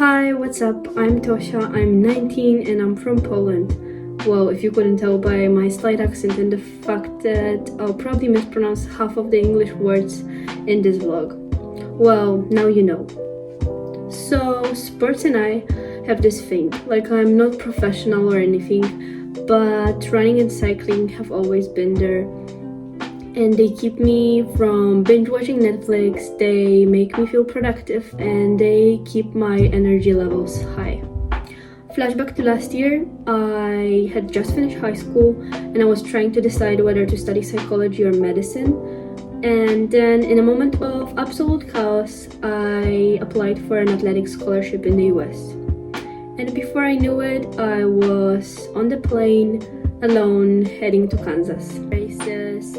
Hi, what's up? I'm Tosia, I'm 19 and I'm from Poland. Well, if you couldn't tell by my slight accent and the fact that I'll probably mispronounce half of the English words in this vlog. Well, now you know. So, sports and I have this thing, like I'm not professional or anything, but running and cycling have always been there. And they keep me from binge watching Netflix, they make me feel productive, and they keep my energy levels high. Flashback to last year, I had just finished high school and I was trying to decide whether to study psychology or medicine. And then in a moment of absolute chaos, I applied for an athletic scholarship in the US. And before I knew it, I was on the plane alone heading to Kansas. Races.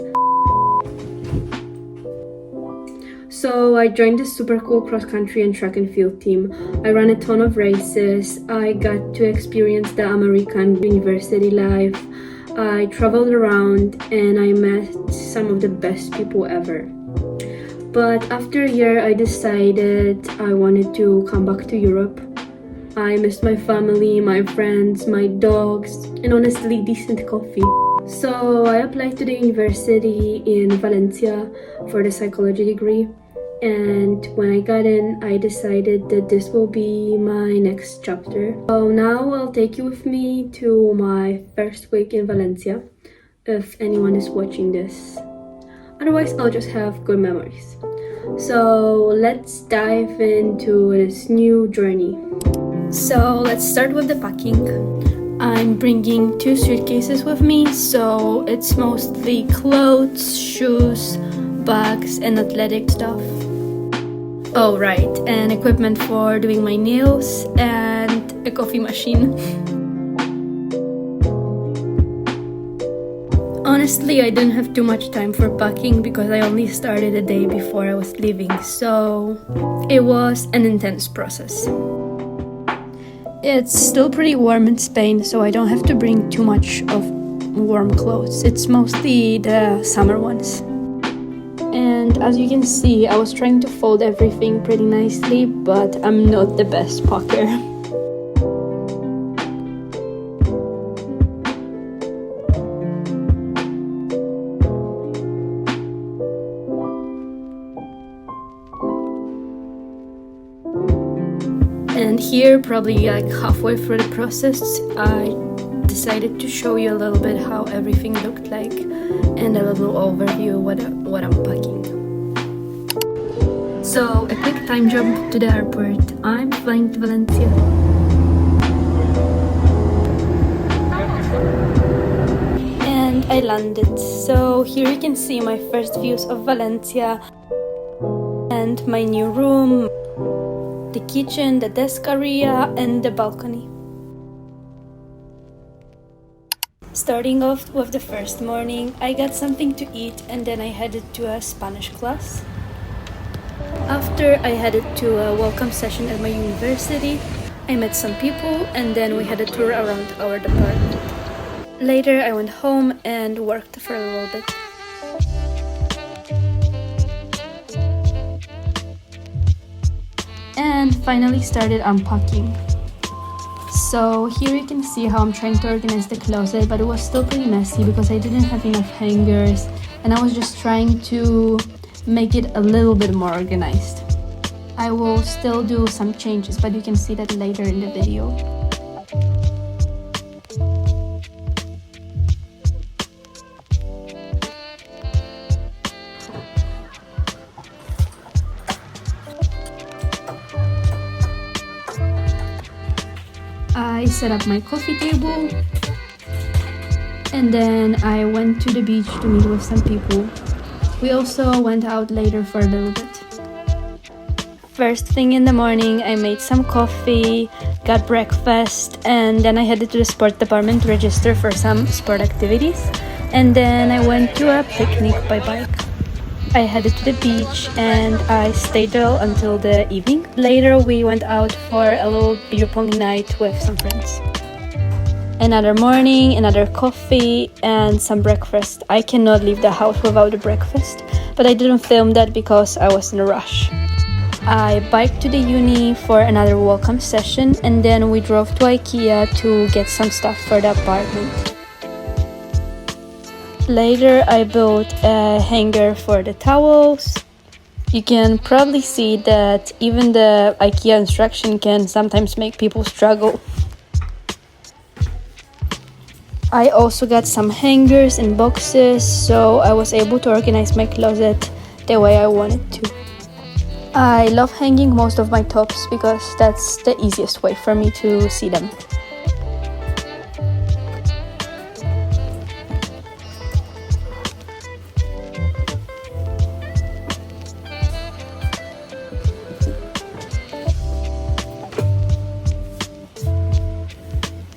So I joined this super cool cross-country and track and field team. I ran a ton of races. I got to experience the American university life. I traveled around and I met some of the best people ever. But after a year, I decided I wanted to come back to Europe. I missed my family, my friends, my dogs, and honestly, decent coffee. So I applied to the university in Valencia for the psychology degree. And when I got in, I decided that this will be my next chapter. So now I'll take you with me to my first week in Valencia, if anyone is watching this. Otherwise, I'll just have good memories. So let's dive into this new journey. So let's start with the packing. I'm bringing 2 suitcases with me, so it's mostly clothes, shoes, bags, and athletic stuff. Oh right, and equipment for doing my nails and a coffee machine. Honestly, I didn't have too much time for packing because I only started a day before I was leaving, so it was an intense process. It's still pretty warm in Spain, so I don't have to bring too much of warm clothes. It's mostly the summer ones. And as you can see, I was trying to fold everything pretty nicely, but I'm not the best packer. And here, probably like halfway through the process, I decided to show you a little bit how everything looked like and a little overview what I'm packing. So a quick time jump to the airport. I'm flying to Valencia. And I landed. So here you can see my first views of Valencia and my new room, the kitchen, the desk area, and the balcony. Starting off with the first morning, I got something to eat and then I headed to a Spanish class. After I headed to a welcome session at my university, I met some people and then we had a tour around our department. Later I went home and worked for a little bit. And finally started unpacking. So here you can see how I'm trying to organize the closet, but it was still pretty messy because I didn't have enough hangers and I was just trying to make it a little bit more organized. I will still do some changes, but you can see that later in the video. I set up my coffee table and then I went to the beach to meet with some people. We also went out later for a little bit. First thing in the morning, I made some coffee, got breakfast, and then I headed to the sport department to register for some sport activities. And then I went to a picnic by bike. I headed to the beach and I stayed there until the evening. Later we went out for a little beer pong night with some friends. Another morning, another coffee and some breakfast. I cannot leave the house without a breakfast, but I didn't film that because I was in a rush. I biked to the uni for another welcome session, and then we drove to IKEA to get some stuff for the apartment. Later I built a hanger for the towels. You can probably see that even the IKEA instruction can sometimes make people struggle. I also got some hangers and boxes, so I was able to organize my closet the way I wanted to. I love hanging most of my tops because that's the easiest way for me to see them.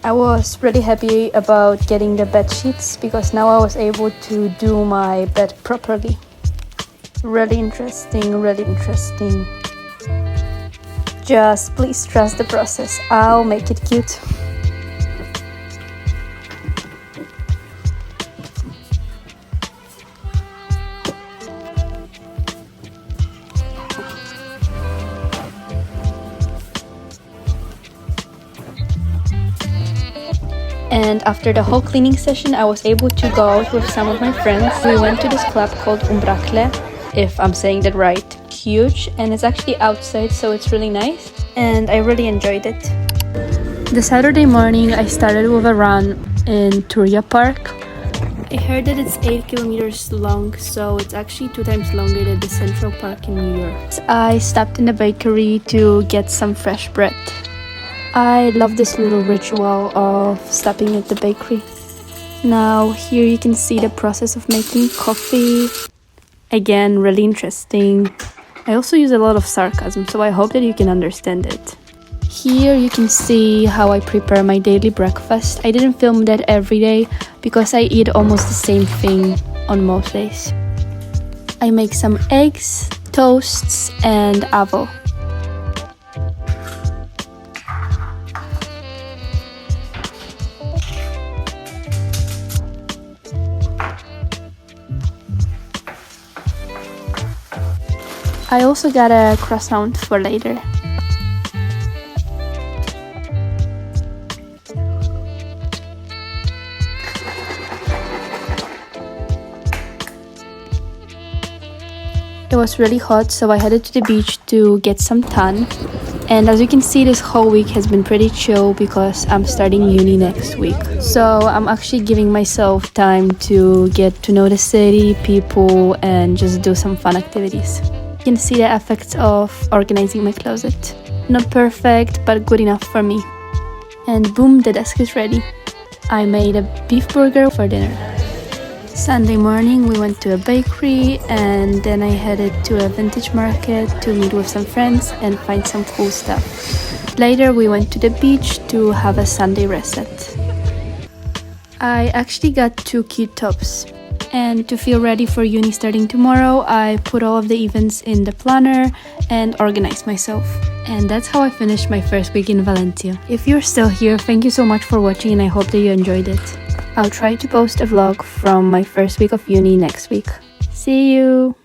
I was really happy about getting the bed sheets because now I was able to do my bed properly. Really interesting, really interesting. Just please trust the process. I'll make it cute. And after the whole cleaning session, I was able to go out with some of my friends. We went to this club called Umbracle, if I'm saying that right. Huge, and it's actually outside, so it's really nice, and I really enjoyed it. The Saturday morning, I started with a run in Tosia Park. I heard that it's 8 kilometers long, so it's actually 2 times longer than the Central Park in New York. I stopped in the bakery to get some fresh bread. I love this little ritual of stopping at the bakery. Now here you can see the process of making coffee. Again, really interesting. I also use a lot of sarcasm, so I hope that you can understand it. Here you can see how I prepare my daily breakfast. I didn't film that every day because I eat almost the same thing on most days. I make some eggs, toasts, and avo. I also got a croissant for later. It was really hot, so I headed to the beach to get some tan. And as you can see, this whole week has been pretty chill because I'm starting uni next week. So I'm actually giving myself time to get to know the city, people, and just do some fun activities. You can see the effects of organizing my closet. Not perfect, but good enough for me. And boom, the desk is ready. I made a beef burger for dinner. Sunday morning we went to a bakery, and then I headed to a vintage market to meet with some friends and find some cool stuff. Later we went to the beach to have a Sunday reset. I actually got 2 cute tops. And to feel ready for uni starting tomorrow, I put all of the events in the planner and organized myself. And that's how I finished my first week in Valencia. If you're still here, thank you so much for watching, and I hope that you enjoyed it. I'll try to post a vlog from my first week of uni next week. See you!